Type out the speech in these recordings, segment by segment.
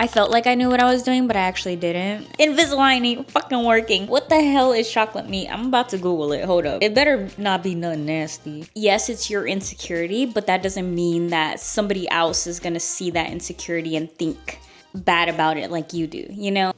I felt like I knew what I was doing, but I actually didn't. Invisalign ain't fucking working. What the hell is chocolate meat? I'm about to Google it. Hold up. It better not be nothing nasty. Yes, it's your insecurity, but that doesn't mean that somebody else is gonna see that insecurity and think bad about it like you do, you know?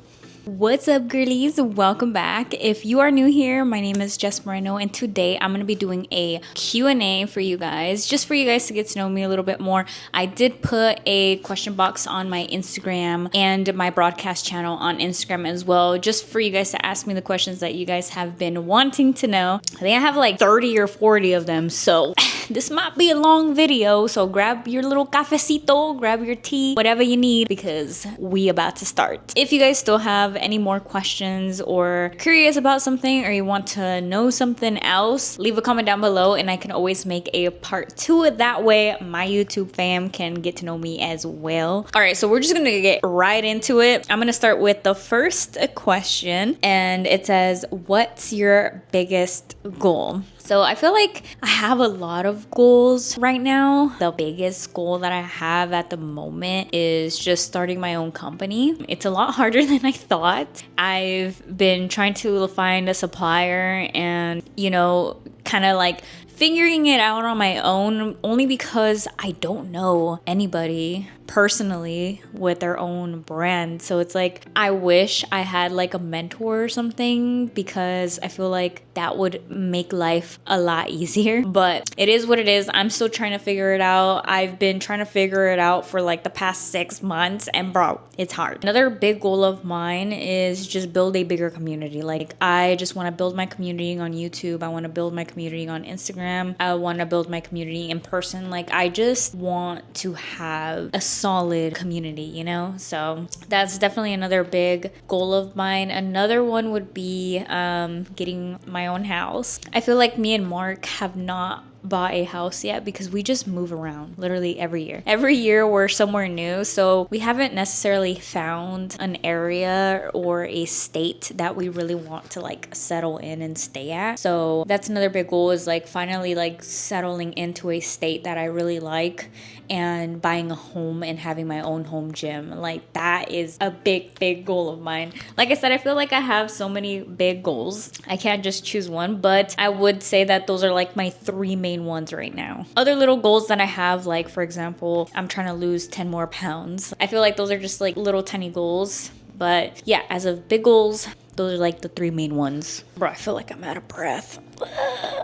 What's up, girlies? Welcome back. If you are new here, my name is Jess Moreno, and today I'm going to be doing a Q&A for you guys, just for you guys to get to know me a little bit more. I did put a question box on my Instagram and my broadcast channel on Instagram as well, just for you guys to ask me the questions that you guys have been wanting to know. I think I have like 30 or 40 of them, so this might be a long video, so grab your little cafecito, grab your tea, whatever you need, because we about to start. If you guys still have any more questions or curious about something, or you want to know something else, leave a comment down below and I can always make a part 2. That way my YouTube fam can get to know me as well. All right, so we're just gonna get right into it. I'm gonna start with the first question, and it says, what's your biggest goal? So I feel like I have a lot of goals right now. The biggest goal that I have at the moment is just starting my own company. It's a lot harder than I thought. I've been trying to find a supplier and, you know, kind of like figuring it out on my own, only because I don't know anybody personally with their own brand. So it's like, I wish I had like a mentor or something, because I feel like that would make life a lot easier. But it is what it is. I'm still trying to figure it out. I've been trying to figure it out for like the past 6 months, and bro, it's hard. Another big goal of mine is just build a bigger community. Like, I just want to build my community on YouTube. I want to build my community on Instagram. I want to build my community in person. Like, I just want to have a solid community, you know? So that's definitely another big goal of mine. Another one would be getting my own house. I feel like me and Mark have not bought a house yet, because we just move around literally every year. Every year we're somewhere new, so we haven't necessarily found an area or a state that we really want to like settle in and stay at. So that's another big goal, is like finally like settling into a state that I really like and buying a home and having my own home gym. Like, that is a big goal of mine. Like I said, I feel like I have so many big goals. I can't just choose one, but I would say that those are like my 3 main ones right now. Other little goals that I have, like for example, I'm trying to lose 10 more pounds. I feel like those are just like little tiny goals. But yeah, as of big goals, those are like the 3 main ones. Bro, I feel like I'm out of breath.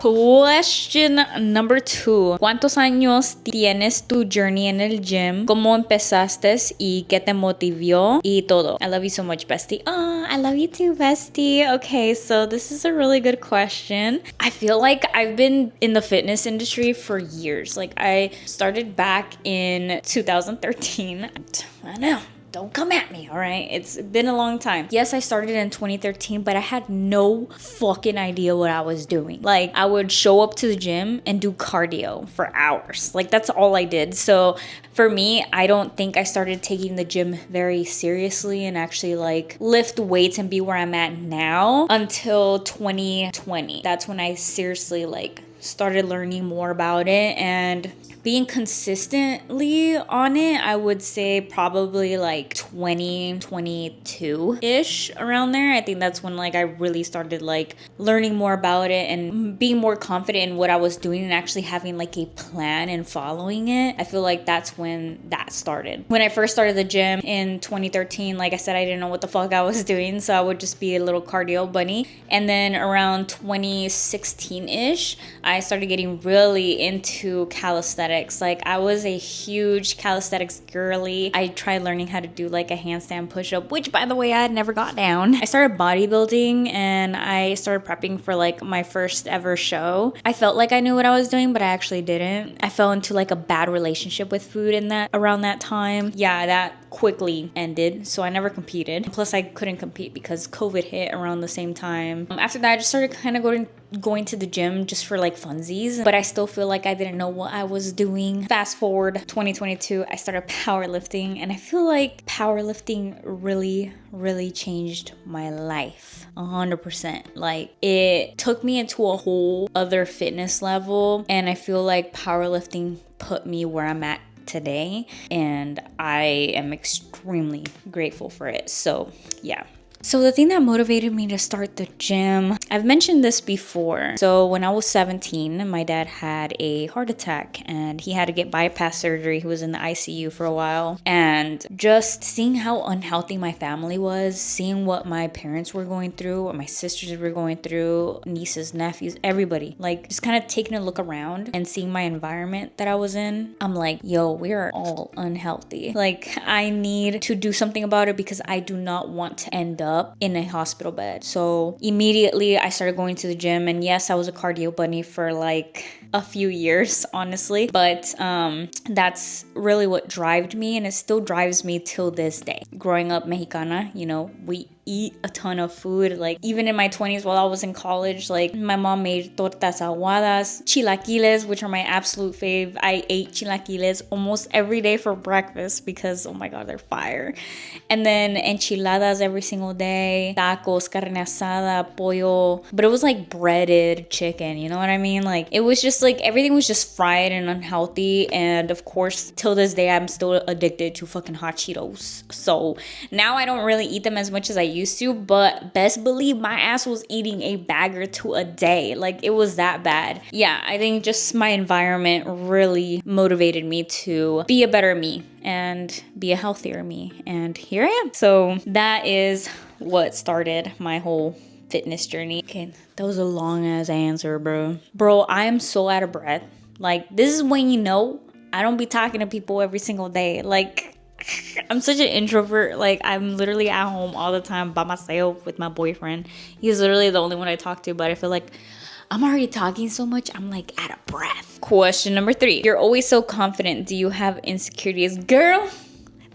Question number 2. ¿Cuántos años tienes tu journey en el gym? ¿Cómo empezaste y qué te motivó? Y todo. I love you so much, bestie. Oh, I love you too, bestie. Okay, so this is a really good question. I feel like I've been in the fitness industry for years. Like, I started back in 2013. I know. Don't come at me, all right? It's been a long time. Yes, I started in 2013, but I had no fucking idea what I was doing. Like, I would show up to the gym and do cardio for hours. Like, that's all I did. So for me, I don't think I started taking the gym very seriously and actually like lift weights and be where I'm at now until 2020. That's when I seriously like started learning more about it and being consistently on it. I would say probably like 2022-ish, around there. I think that's when like I really started like learning more about it and being more confident in what I was doing and actually having like a plan and following it. I feel like that's when that started. When I first started the gym in 2013, like I said, I didn't know what the fuck I was doing, so I would just be a little cardio bunny. And then around 2016-ish, I started getting really into calisthenics. Like, I was a huge calisthenics girly. I tried learning how to do like a handstand push-up, which by the way, I had never got down. I started bodybuilding and I started prepping for like my first ever show. I felt like I knew what I was doing, but I actually didn't. I fell into like a bad relationship with food in that around that time. Yeah, that quickly ended, so I never competed. Plus, I couldn't compete because COVID hit around the same time. After that, I just started kind of going to the gym just for like funsies, but I still feel like I didn't know what I was doing. Fast forward 2022, I started powerlifting, and I feel like powerlifting really changed my life 100%. Like, it took me into a whole other fitness level, and I feel like powerlifting put me where I'm at today, and I am extremely grateful for it. So yeah. So the thing that motivated me to start the gym, I've mentioned this before. So when I was 17, my dad had a heart attack and he had to get bypass surgery. He was in the ICU for a while. And just seeing how unhealthy my family was, seeing what my parents were going through, what my sisters were going through, nieces, nephews, everybody, like just kind of taking a look around and seeing my environment that I was in, I'm like, yo, we are all unhealthy. Like, I need to do something about it because I do not want to end up in a hospital bed. So immediately I started going to the gym, and yes, I was a cardio bunny for like a few years, honestly, but that's really what drove me, and it still drives me till this day. Growing up Mexicana, you know, we eat a ton of food. Like even in my 20s while I was in college, like my mom made tortas aguadas, chilaquiles, which are my absolute fave. I ate chilaquiles almost every day for breakfast because, oh my god, they're fire. And then enchiladas every single day, tacos, carne asada, pollo, but it was like breaded chicken, you know what I mean? Like it was just like everything was just fried and unhealthy. And of course, till this day, I'm still addicted to fucking hot Cheetos. So now I don't really eat them as much as I used to, but best believe my ass was eating a bag or two a day. Like it was that bad. Yeah, I think just my environment really motivated me to be a better me and be a healthier me. And here I am. So that is what started my whole fitness journey. Okay, that was a long ass answer, bro. Bro, I am so out of breath. Like this is when you know I don't be talking to people every single day. Like I'm such an introvert. Like I'm literally at home all the time by myself with my boyfriend. He's literally the only one I talk to, but I feel like I'm already talking so much, I'm like out of breath. Question number 3. You're always so confident. Do you have insecurities? Girl,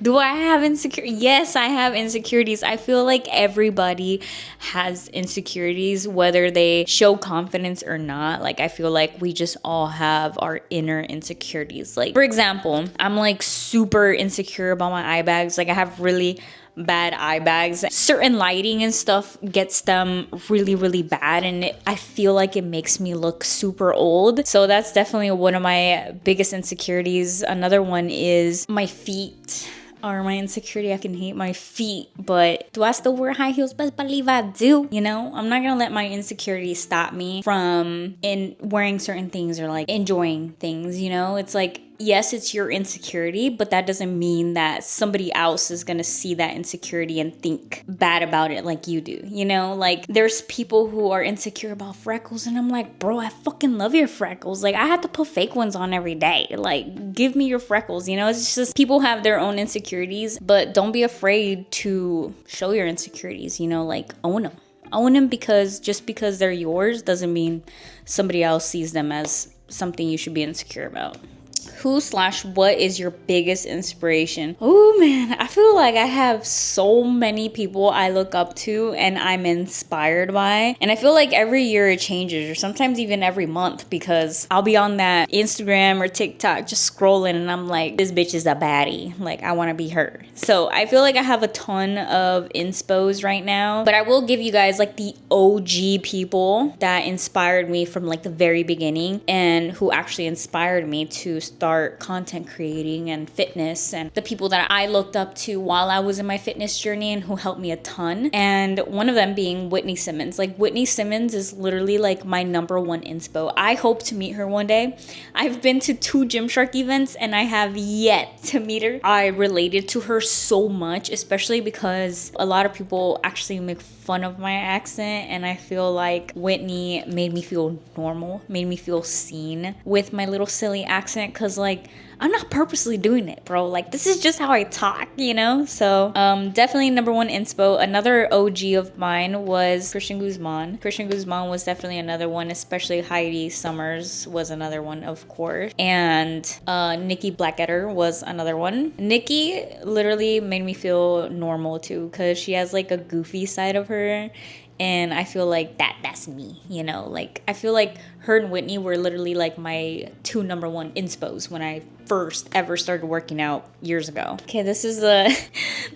do I have insecurities? Yes, I have insecurities. I feel like everybody has insecurities, whether they show confidence or not. Like, I feel like we just all have our inner insecurities. Like, for example, I'm like super insecure about my eye bags. Like, I have really bad eye bags. Certain lighting and stuff gets them really, really bad, and I feel like it makes me look super old. So that's definitely one of my biggest insecurities. Another one is my feet are my insecurity. I can hate my feet, but do I still wear high heels? Best believe I do. You know, I'm not gonna let my insecurity stop me from wearing certain things or like enjoying things. You know, it's like, yes, it's your insecurity, but that doesn't mean that somebody else is gonna see that insecurity and think bad about it like you do. You know, like there's people who are insecure about freckles, and I'm like, bro, I fucking love your freckles. Like I have to put fake ones on every day. Like give me your freckles. You know, it's just people have their own insecurities, but don't be afraid to show your insecurities. You know, like own them. Own them, because just because they're yours doesn't mean somebody else sees them as something you should be insecure about. Who/what is your biggest inspiration? Oh man, I feel like I have so many people I look up to and I'm inspired by. And I feel like every year it changes, or sometimes even every month, because I'll be on that Instagram or TikTok just scrolling and I'm like, this bitch is a baddie. Like I want to be her. So I feel like I have a ton of inspos right now, but I will give you guys like the OG people that inspired me from like the very beginning and who actually inspired me to start content creating and fitness, and the people that I looked up to while I was in my fitness journey and who helped me a ton. And one of them being Whitney Simmons. Like Whitney Simmons is literally like my number one inspo. I hope to meet her one day. I've been to 2 Gymshark events and I have yet to meet her. I related to her so much, especially because a lot of people actually make fun of my accent, and I feel like Whitney made me feel normal, made me feel seen with my little silly accent, because like I'm not purposely doing it, bro. Like this is just how I talk, you know? So definitely number one inspo. Another OG of mine was Christian Guzman. Christian Guzman was definitely another one, especially Heidi Summers was another one, of course. And Nikki Blackadder was another one. Nikki literally made me feel normal too, because she has like a goofy side of her. And I feel like that's me, you know? Like I feel like her and Whitney were literally like my 2 number one inspos when I first ever started working out years ago. Okay, this is a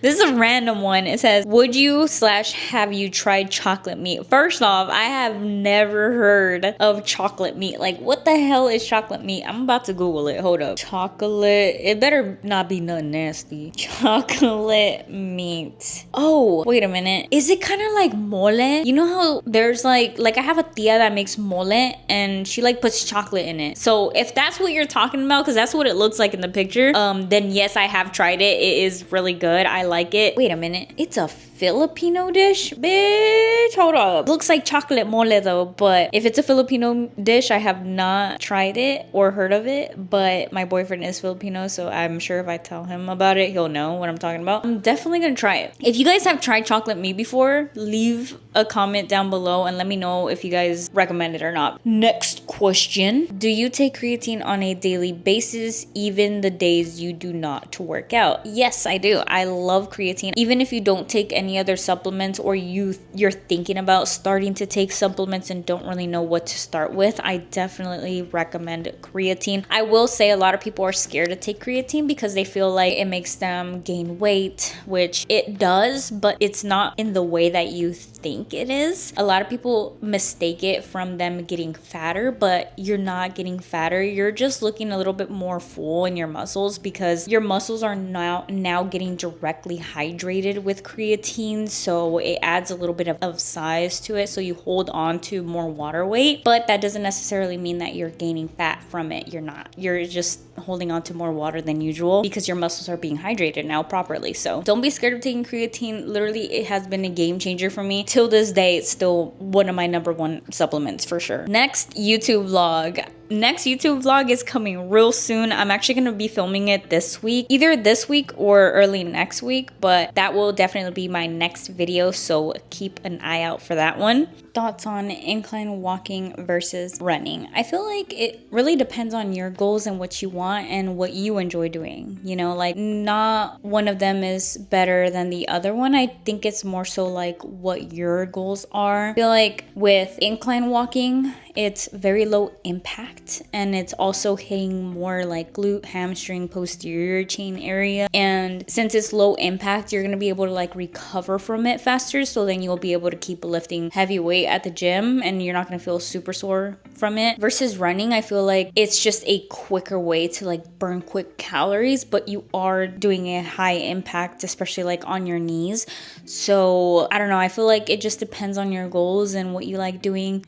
this is a random one. It says, would you / have you tried chocolate meat? First off, I have never heard of chocolate meat. Like, what the hell is chocolate meat? I'm about to Google it. Hold up. Chocolate. It better not be nothing nasty. Chocolate meat. Oh, wait a minute. Is it kind of like mole? You know how there's like I have a tia that makes mole and she like puts chocolate in it. So if that's what you're talking about, because that's what it looks like in the picture, then yes, I have tried it. It is really good. I like it. Wait a minute. It's a Filipino dish? Bitch, hold up. Looks like chocolate mole though, but if it's a Filipino dish, I have not tried it or heard of it, but my boyfriend is Filipino, so I'm sure if I tell him about it, he'll know what I'm talking about. I'm definitely gonna try it. If you guys have tried chocolate meat before, leave a comment down below and let me know if you guys recommend it or not. Next question. Do you take creatine on a daily basis, even the days you do not to work out? Yes, I do. I love creatine. Even if you don't take any other supplements or you're thinking about starting to take supplements and don't really know what to start with, I definitely recommend creatine. I will say a lot of people are scared to take creatine because they feel like it makes them gain weight, which it does, but it's not in the way that you think it is. A lot of people mistake it from them getting fatter, but you're not getting fatter. You're just looking a little bit more full in your muscles because your muscles are now getting directly hydrated with creatine, so it adds a little bit of size to it, so you hold on to more water weight, but that doesn't necessarily mean that you're gaining fat from it. You're not. You're just holding on to more water than usual because your muscles are being hydrated now properly. So don't be scared of taking creatine. Literally, it has been a game changer for me. Till this day, it's still one of my #1 supplements for sure. Next YouTube vlog. Next YouTube vlog is coming real soon. I'm actually going to be filming it this week, either this week or early next week, but that will definitely be my next video, so keep an eye out for that one. Thoughts on incline walking versus running? I feel like it really depends on your goals and what you want and what you enjoy doing. You know, like not one of them is better than the other one. I think it's more so like what your goals are. I feel like with incline walking, it's very low impact and it's also hitting more like glute, hamstring, posterior chain area. And since it's low impact, you're going to be able to like recover from it faster. So then you'll be able to keep lifting heavy weight at the gym and you're not going to feel super sore from it. Versus running, I feel like it's just a quicker way to like burn quick calories, but you are doing a high impact, especially like on your knees. So I don't know. I feel like it just depends on your goals and what you like doing.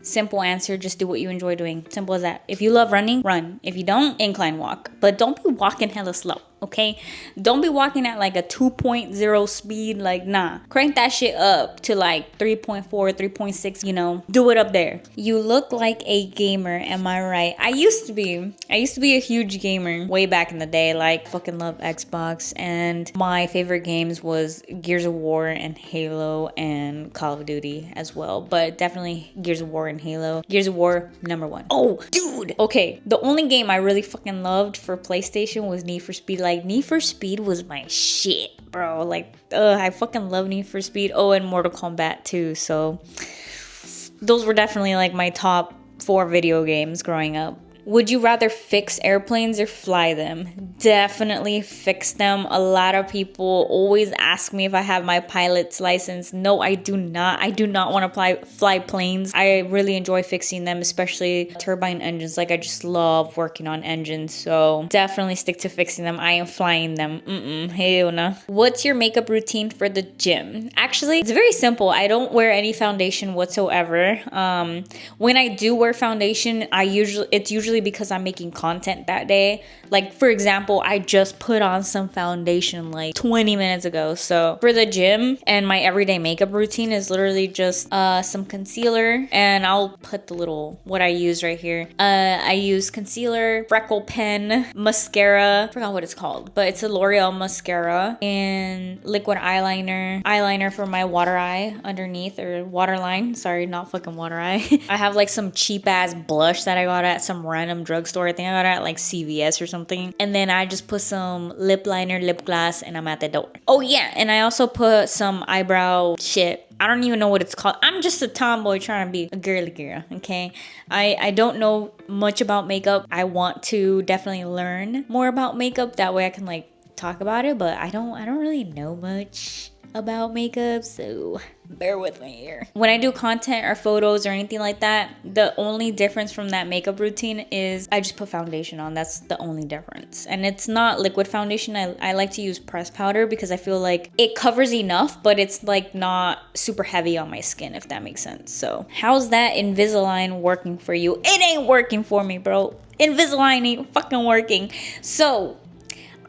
Simple answer, just do what you enjoy doing. Simple as that. If you love running, run. If you don't, incline walk. But don't be walking hella slow, okay? Don't be walking at like a 2.0 speed. Like, nah. Crank that shit up to like 3.4, 3.6, you know. Do it up there. You look like a gamer, am I right? I used to be a huge gamer way back in the day. Like, fucking love Xbox. And my favorite games was Gears of War and Halo and Call of Duty as well. But definitely Gears of War and Halo. Gears of War, #1. Oh, dude! Okay, the only game I really fucking loved for PlayStation was Need for Speed. Like, Need for Speed was my shit, bro. Like, I fucking love Need for Speed. Oh, and Mortal Kombat too. So, those were definitely like my top 4 video games growing up. Would you rather fix airplanes or fly them? Definitely fix them. A lot of people always ask me if I have my pilot's license. No, I do not. I do not want to fly planes. I really enjoy fixing them, especially turbine engines. Like, I just love working on engines. So definitely stick to fixing them. I am flying them. Hell no. What's your makeup routine for the gym? Actually, it's very simple. I don't wear any foundation whatsoever. When I do wear foundation, it's usually because I'm making content that day. Like, for example, I just put on some foundation like 20 minutes ago. So for the gym and my everyday makeup routine is literally just some concealer, and I'll put the little what I use right here. I use concealer, freckle pen, mascara, I forgot what it's called, but it's a L'Oreal mascara, and liquid eyeliner for my water eye underneath, or waterline, sorry, not fucking water eye. I have like some cheap ass blush that I got at some random random drugstore. I think I got it at like CVS or something. And then I just put some lip liner, lip gloss, and I'm at the door. Oh yeah, and I also put some eyebrow shit. I don't even know what it's called. I'm just a tomboy trying to be a girly girl, okay? I don't know much about makeup. I want to definitely learn more about makeup. That way I can like talk about it, but I don't really know much about makeup, so bear with me here. When I do content or photos or anything like that, the only difference from that makeup routine is I just put foundation on. That's the only difference. And it's not liquid foundation. I like to use pressed powder because I feel like it covers enough, but it's like not super heavy on my skin, if that makes sense. So how's that Invisalign working for you? It ain't working for me, bro. Invisalign ain't fucking working. So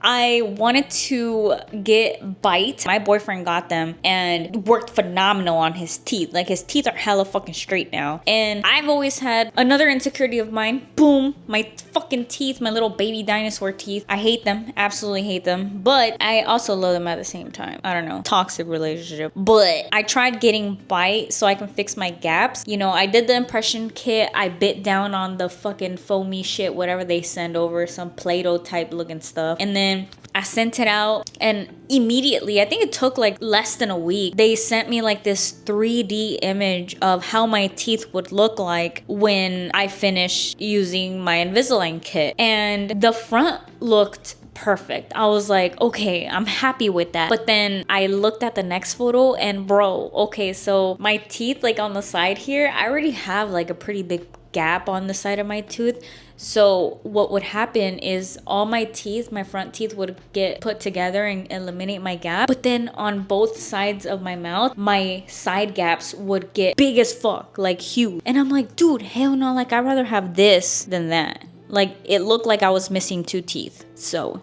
I wanted to get Bite. My boyfriend got them and worked phenomenal on his teeth. Like his teeth are hella fucking straight now. And I've always had another insecurity of mine. Boom, my fucking teeth, my little baby dinosaur teeth. I hate them, absolutely hate them. But I also love them at the same time. I don't know, toxic relationship. But I tried getting Bite so I can fix my gaps. You know, I did the impression kit. I bit down on the fucking foamy shit, whatever they send over, some Play-Doh type looking stuff. And then I sent it out and immediately, I think it took like less than a week, they sent me like this 3D image of how my teeth would look like when I finished using my Invisalign kit. And the front looked perfect. I was like, okay, I'm happy with that. But then I looked at the next photo and bro, okay, so my teeth like on the side here, I already have like a pretty big gap on the side of my tooth. So what would happen is all my teeth, my front teeth would get put together and eliminate my gap. But then on both sides of my mouth, my side gaps would get big as fuck, like huge. And I'm like, dude, hell no, like I'd rather have this than that. Like it looked like I was missing 2 teeth. So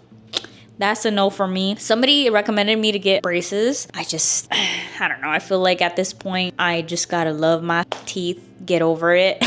that's a no for me. Somebody recommended me to get braces. I don't know. I feel like at this point, I just gotta love my teeth, get over it.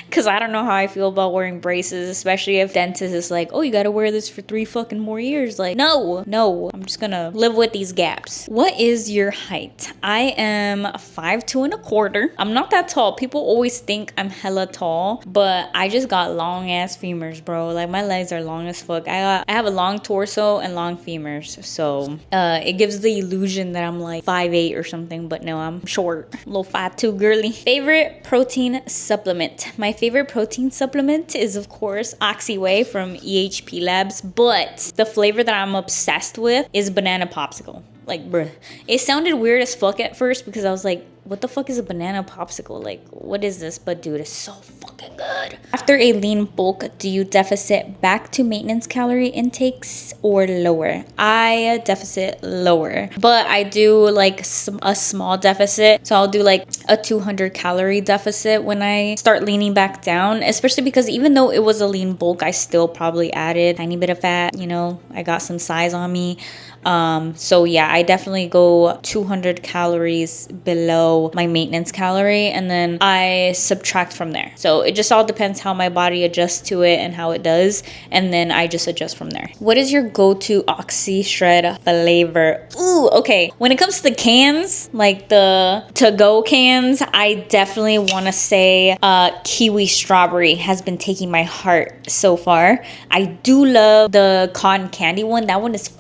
Because I don't know how I feel about wearing braces, especially if dentist is like, oh, you gotta wear this for 3 fucking more years. Like, no, I'm just gonna live with these gaps. What is your height? I am 5'2.25". I'm not that tall. People always think I'm hella tall, but I just got long ass femurs, bro. Like my legs are long as fuck. I have a long torso and long femurs, so it gives the illusion that I'm like 5'8" or something, but no, I'm short, little 5'2" girly. Favorite protein supplement? My favorite protein supplement is of course Oxyway from EHPLabs, but the flavor that I'm obsessed with is banana popsicle. Like, bruh, it sounded weird as fuck at first because I was like, what the fuck is a banana popsicle? Like, what is this? But dude, it's so fucking good. After a lean bulk, do you deficit back to maintenance calorie intakes or lower? I deficit lower, but I do like a small deficit. So I'll do like a 200 calorie deficit when I start leaning back down, especially because even though it was a lean bulk, I still probably added a tiny bit of fat. You know, I got some size on me. So yeah, I definitely go 200 calories below my maintenance calorie and then I subtract from there. So it just all depends how my body adjusts to it and how it does, and then I just adjust from there. What is your go-to Oxy Shred flavor? Ooh, okay. When it comes to the cans, like the to-go cans, I definitely want to say kiwi strawberry has been taking my heart so far. I do love the cotton candy one. That one is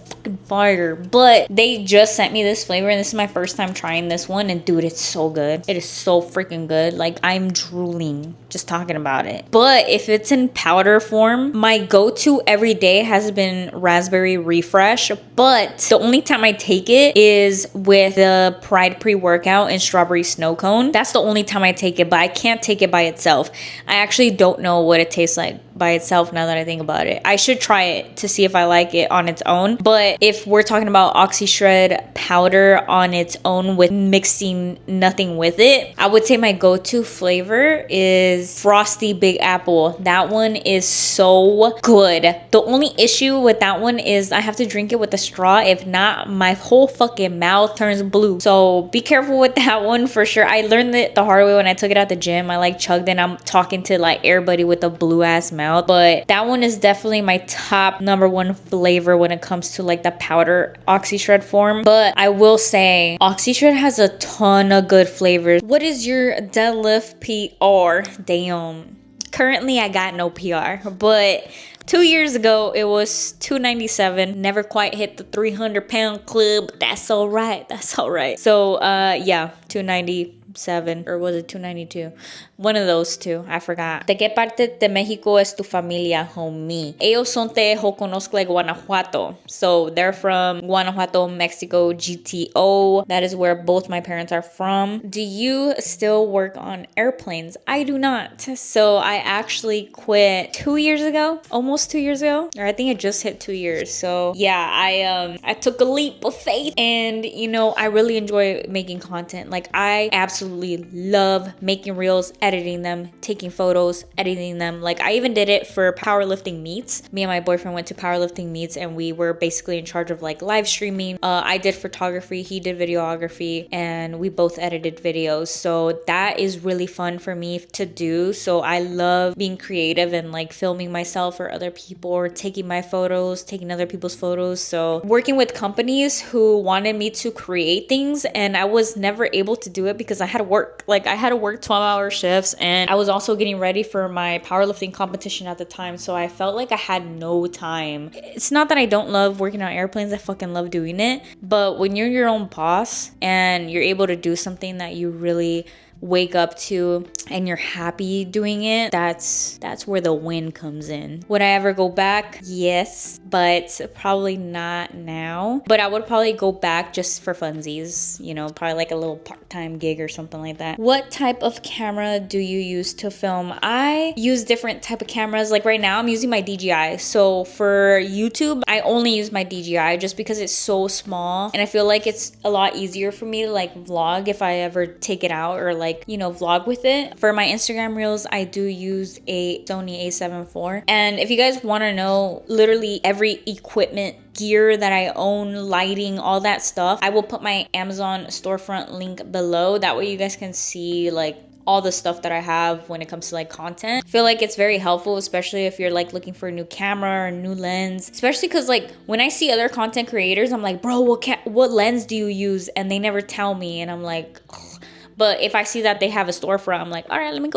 fire, but they just sent me this flavor and this is my first time trying this one, and dude, it's so good. It is so freaking good. Like, I'm drooling just talking about it. But if it's in powder form, my go-to every day has been raspberry refresh, but the only time I take it is with the Pride pre-workout and strawberry snow cone. That's the only time I take it, but I can't take it by itself. I actually don't know what it tastes like by itself now that I think about it. I should try it to see if I like it on its own. But if we're talking about Oxy Shred powder on its own with mixing nothing with it, I would say my go-to flavor is Frosty Big Apple. That one is so good. The only issue with that one is I have to drink it with a straw. If not, my whole fucking mouth turns blue. So be careful with that one for sure. I learned it the hard way when I took it at the gym. I like chugged and I'm talking to like everybody with a blue ass mouth. But that one is definitely my top #1 flavor when it comes to like the powder Oxy Shred form. But I will say Oxy Shred has a ton of good flavors. What is your deadlift PR? Damn. Currently, I got no PR, but 2 years ago, it was 297. Never quite hit the 300-pound club. That's all right. That's all right. So, yeah, 297, or was it 292? One of those two. I forgot. ¿De qué parte de México es tu familia, homie? Ellos son de Joconoscle, Guanajuato. So they're from Guanajuato, Mexico, GTO. That is where both my parents are from. Do you still work on airplanes? I do not. So I actually quit 2 years ago, almost 2 years ago, or I think it just hit 2 years. So yeah, I took a leap of faith, and you know, I really enjoy making content. Like, I absolutely love making reels, editing them, taking photos, editing them. Like, I even did it for powerlifting meets. Me and my boyfriend went to powerlifting meets, and we were basically in charge of like live streaming. I did photography, he did videography, and we both edited videos. So that is really fun for me to do. So I love being creative and like filming myself or other people, or taking my photos, taking other people's photos. So working with companies who wanted me to create things, and I was never able to do it because I had to work. Like, I had to work 12-hour shifts, and I was also getting ready for my powerlifting competition at the time. So I felt like I had no time. It's not that I don't love working on airplanes. I fucking love doing it. But when you're your own boss and you're able to do something that you really wake up to and you're happy doing it, that's where the win comes in. Would I ever go back? Yes, but probably not now. But I would probably go back just for funsies, you know, probably like a little part-time gig or something like that. What type of camera do you use to film? I use different type of cameras. Like right now I'm using my DJI. So for YouTube, I only use my DJI just because it's so small, and I feel like it's a lot easier for me to like vlog if I ever take it out, or like, you know, vlog with it. For my Instagram reels, I do use a Sony a7 IV. And if you guys want to know literally every equipment, gear that I own, lighting, all that stuff, I will put my Amazon storefront link below. That way you guys can see like all the stuff that I have when it comes to like content. I feel like it's very helpful, especially if you're like looking for a new camera or a new lens, especially because like when I see other content creators, I'm like, bro, what lens do you use? And they never tell me, and I'm like, ugh. But if I see that they have a storefront, I'm like, all right, let me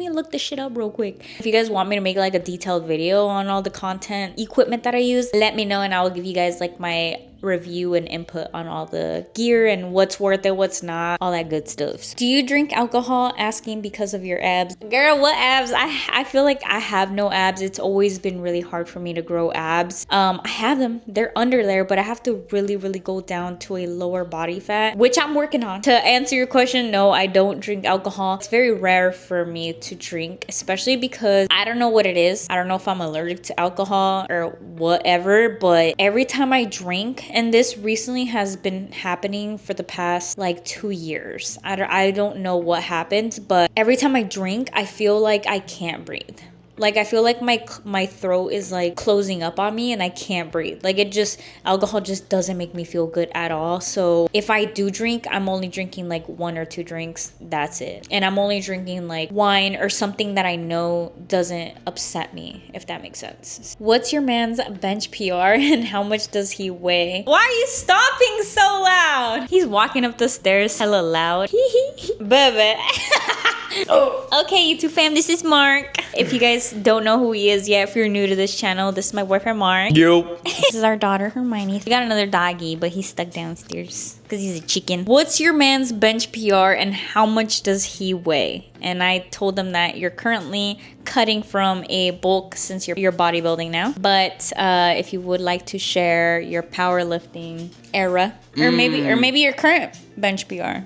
look this shit up real quick. If you guys want me to make like a detailed video on all the content equipment that I use, let me know, and I will give you guys like my review and input on all the gear and what's worth it, what's not, all that good stuff. Do you drink alcohol? Asking because of your abs. Girl, what abs? I feel like I have no abs. It's always been really hard for me to grow abs. I have them, they're under there, but I have to really go down to a lower body fat, which I'm working on. To answer your question, no, I don't drink alcohol. It's very rare for me to drink, especially because I don't know what it is. I don't know if I'm allergic to alcohol or whatever, but every time I drink, and this recently has been happening for the past like 2 years. I don't know what happened, but every time I drink, I feel like I can't breathe. Like, I feel like my throat is like closing up on me and I can't breathe. Like, alcohol just doesn't make me feel good at all. So if I do drink, I'm only drinking like 1 or 2 drinks. That's it. And I'm only drinking like wine or something that I know doesn't upset me, if that makes sense. What's your man's bench PR and how much does he weigh? Why are you stopping so loud? He's walking up the stairs hella loud. Baby. Oh. Okay, YouTube fam, this is Mark. If you guys don't know who he is yet, if you're new to this channel, this is my boyfriend Mark. Yo. This is our daughter Hermione. We got another doggy, but he's stuck downstairs because he's a chicken. What's your man's bench PR and how much does he weigh? And I told them that you're currently cutting from a bulk since you're bodybuilding now. But if you would like to share your powerlifting era, or maybe your current bench PR.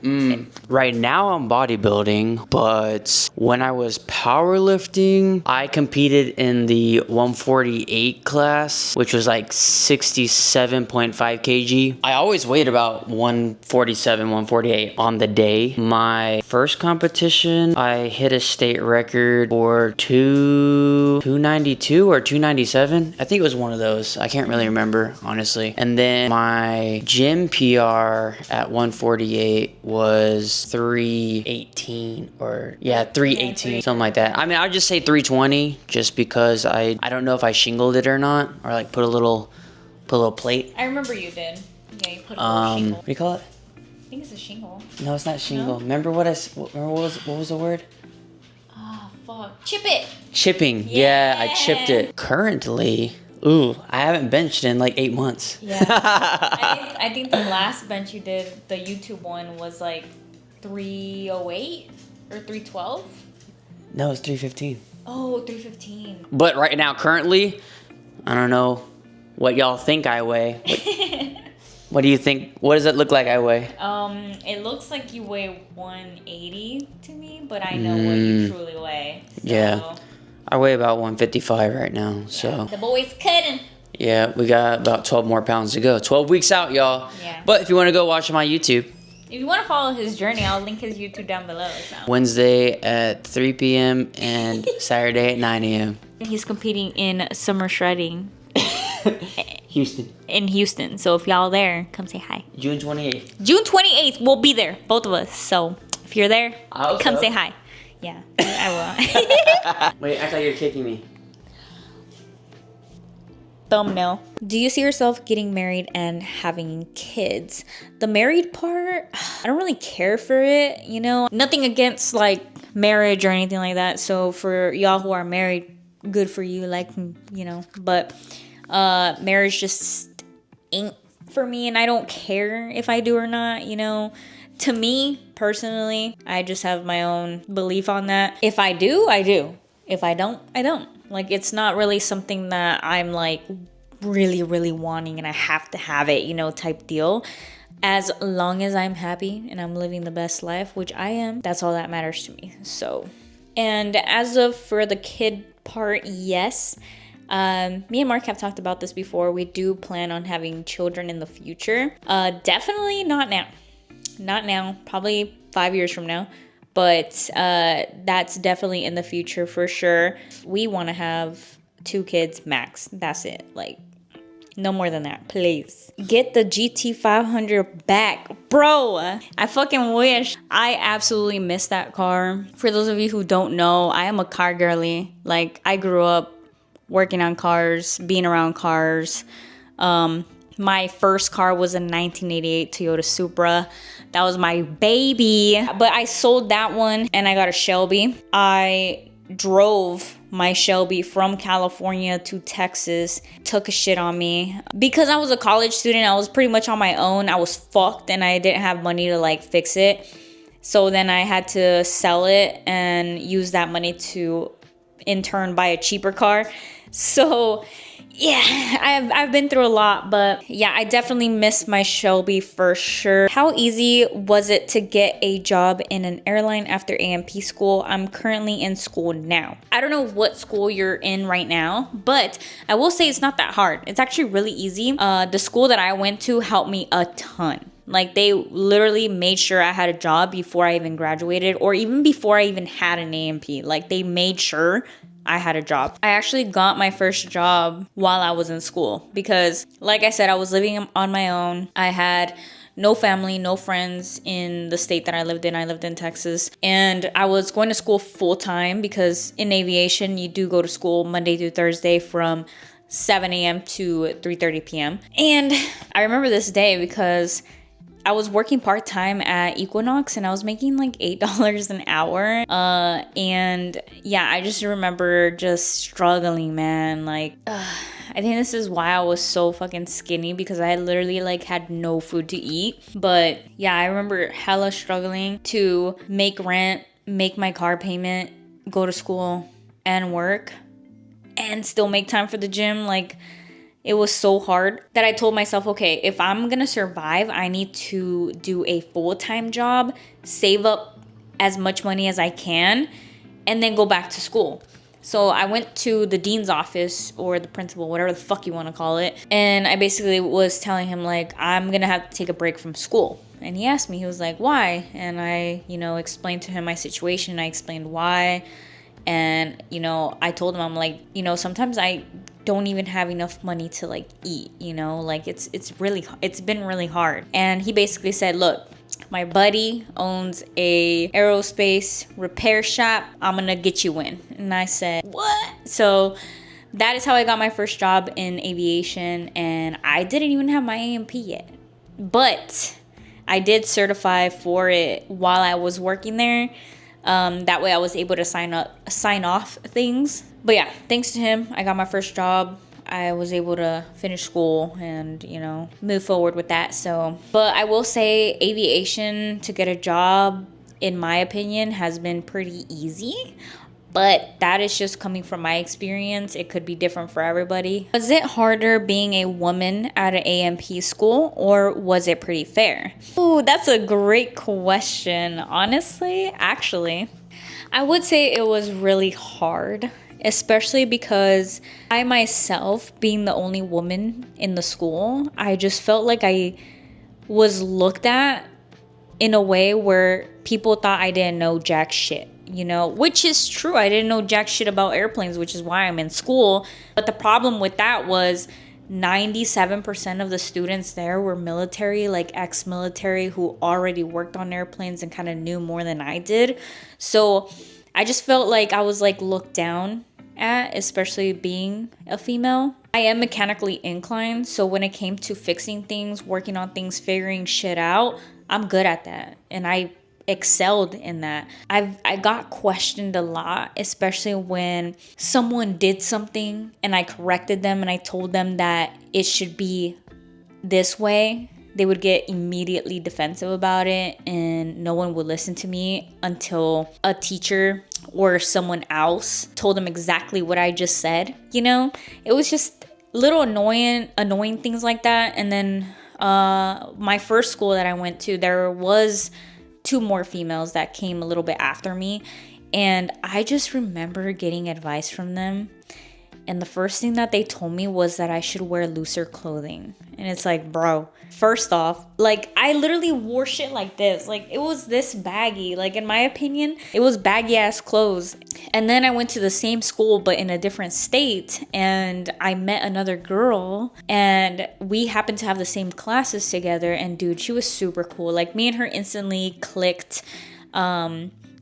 Right now I'm bodybuilding, but when I was powerlifting, I competed in the 148 class, which was like 67.5 kg. I always weighed about 147, 148 on the day. My first competition, I hit a state record for 292 or 297. I think it was one of those. I can't really remember, honestly. And then my gym PR at 148 was 318 or 318, something like that. I mean, I'll just say 320 just because I don't know if I shingled it or not, or like put a little plate. I remember you did. Yeah, you put a little shingle. What do you call it? I think it's a shingle. No, it's not shingle. No? Remember what was the word? Oh, fuck? Chip it. Chipping. Yeah, I chipped it. Currently, I haven't benched in like 8 months. Yeah. I think the last bench you did, the YouTube one, was like 308 or 312. No, it's 315. Oh, 315. But right now, currently, I don't know what y'all think I weigh. What do you think? What does it look like I weigh? It looks like you weigh 180 to me, but I know what you truly weigh. So. Yeah. I weigh about 155 right now, so. The boy's cutting. Yeah, we got about 12 more pounds to go. 12 weeks out, y'all. Yeah. But if you want to go watch my YouTube. If you want to follow his journey, I'll link his YouTube down below. So. Wednesday at 3 p.m. and Saturday at 9 a.m. He's competing in summer shredding. Houston. In Houston. So if y'all there, come say hi. June 28th. June 28th, we'll be there, both of us. So if you're there, come say hi. Yeah, I will. Wait, I thought you were kicking me. Thumbnail. Do you see yourself getting married and having kids? The married part, I don't really care for it, you know? Nothing against like marriage or anything like that. So for y'all who are married, good for you, like, you know, but marriage just ain't for me, and I don't care if I do or not, you know? To me, personally, I just have my own belief on that. If I do, I do. If I don't, I don't. Like, it's not really something that I'm like really, really wanting and I have to have it, you know, type deal. As long as I'm happy and I'm living the best life, which I am, that's all that matters to me. So, and as of for the kid part, yes. Me and Mark have talked about this before. We do plan on having children in the future. Definitely not now. Not now, probably 5 years from now, but that's definitely in the future for sure. We want to have 2 kids max. That's it. Like, no more than that, please. Get the GT500 back, bro. I fucking wish. I absolutely miss that car. For those of you who don't know, I am a car girly. Like, I grew up working on cars, being around cars. My first car was a 1988 Toyota Supra. That was my baby. But I sold that one and I got a Shelby. I drove my Shelby from California to Texas. Took a shit on me. Because I was a college student, I was pretty much on my own. I was fucked and I didn't have money to like fix it. So then I had to sell it and use that money to in turn buy a cheaper car. So yeah, I've been through a lot, but yeah, I definitely miss my Shelby for sure. How easy was it to get a job in an airline after A&P school? I'm currently in school now. I don't know what school you're in right now, but I will say it's not that hard. It's actually really easy. The school that I went to helped me a ton. Like, they literally made sure I had a job before I even graduated, or even before I even had an A&P. Like, they made sure I had a job. I actually got my first job while I was in school because, like I said, I was living on my own. I had no family, no friends in the state that I lived in. I lived in Texas. And I was going to school full time because in aviation, you do go to school Monday through Thursday from 7 a.m. to 3:30 p.m. And I remember this day because I was working part-time at Equinox and I was making like $8 an hour. And yeah, I just remember just struggling, man. Like, I think this is why I was so fucking skinny, because I literally like had no food to eat. But yeah, I remember hella struggling to make rent, make my car payment, go to school and work and still make time for the gym. Like, it was so hard that I told myself, okay, if I'm gonna survive, I need to do a full-time job, save up as much money as I can, and then go back to school. So I went to the dean's office, or the principal, whatever the fuck you wanna call it, and I basically was telling him, like, I'm gonna have to take a break from school. And he asked me, he was like, why? And I, explained to him my situation. I explained why. And, I told him, I'm like, sometimes I don't even have enough money to like eat, like it's been really hard. And he basically said, look, my buddy owns a aerospace repair shop. I'm gonna get you in. And I said, what? So that is how I got my first job in aviation, and I didn't even have my A&P yet. But I did certify for it while I was working there. That way I was able to sign off things. But yeah, thanks to him, I got my first job. I was able to finish school and, you know, move forward with that. So, but I will say aviation, to get a job, in my opinion, has been pretty easy. But that is just coming from my experience. It could be different for everybody. Was it harder being a woman at an AMP school, or was it pretty fair? Ooh, that's a great question. Honestly, actually, I would say it was really hard, especially because I myself, being the only woman in the school, I just felt like I was looked at in a way where people thought I didn't know jack shit, you know, which is true. I didn't know jack shit about airplanes, which is why I'm in school. But the problem with that was 97% of the students there were military, like ex-military, who already worked on airplanes and kind of knew more than I did. So I just felt like I was like looked down at, especially being a female. I am mechanically inclined, so when it came to fixing things, working on things, figuring shit out, I'm good at that, and I excelled in that. I got questioned a lot, especially when someone did something and I corrected them and I told them that it should be this way. They would get immediately defensive about it, and no one would listen to me until a teacher or someone else told them exactly what I just said. You know, it was just little annoying things like that. And then my first school that I went to, there was 2 more females that came a little bit after me, and I just remember getting advice from them, and the first thing that they told me was that I should wear looser clothing. And it's like, bro, first off, like, I literally wore shit like this. Like, it was this baggy. Like, in my opinion, it was baggy ass clothes. And then I went to the same school but in a different state, and I met another girl, and we happened to have the same classes together. And dude, she was super cool. Like, me and her instantly clicked.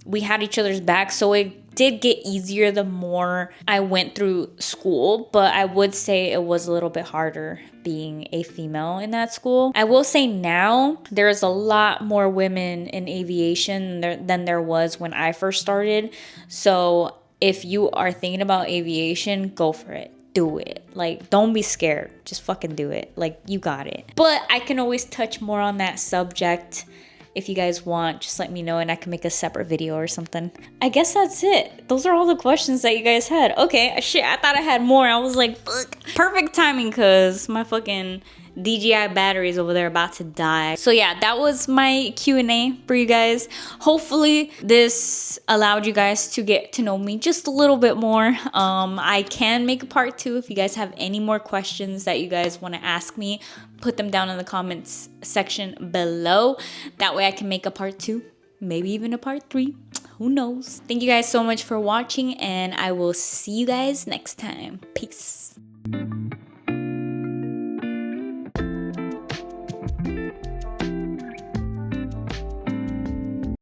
We had each other's back, so it did get easier the more I went through school. But I would say it was a little bit harder being a female in that school. I will say now there's a lot more women in aviation than there was when I first started. So if you are thinking about aviation, go for it. Do it. Like, don't be scared. Just fucking do it. Like, you got it. But I can always touch more on that subject. If you guys want, just let me know and I can make a separate video or something. I guess that's it. Those are all the questions that you guys had. Okay, shit, I thought I had more. I was like, fuck. Perfect timing, because my fucking DJI battery is over there about to die. So yeah, that was my Q&A for you guys. Hopefully this allowed you guys to get to know me just a little bit more. I can make a part 2 if you guys have any more questions that you guys want to ask me. Put them down in the comments section below. That way I can make a part 2, maybe even a part 3. Who knows? Thank you guys so much for watching, and I will see you guys next time. Peace.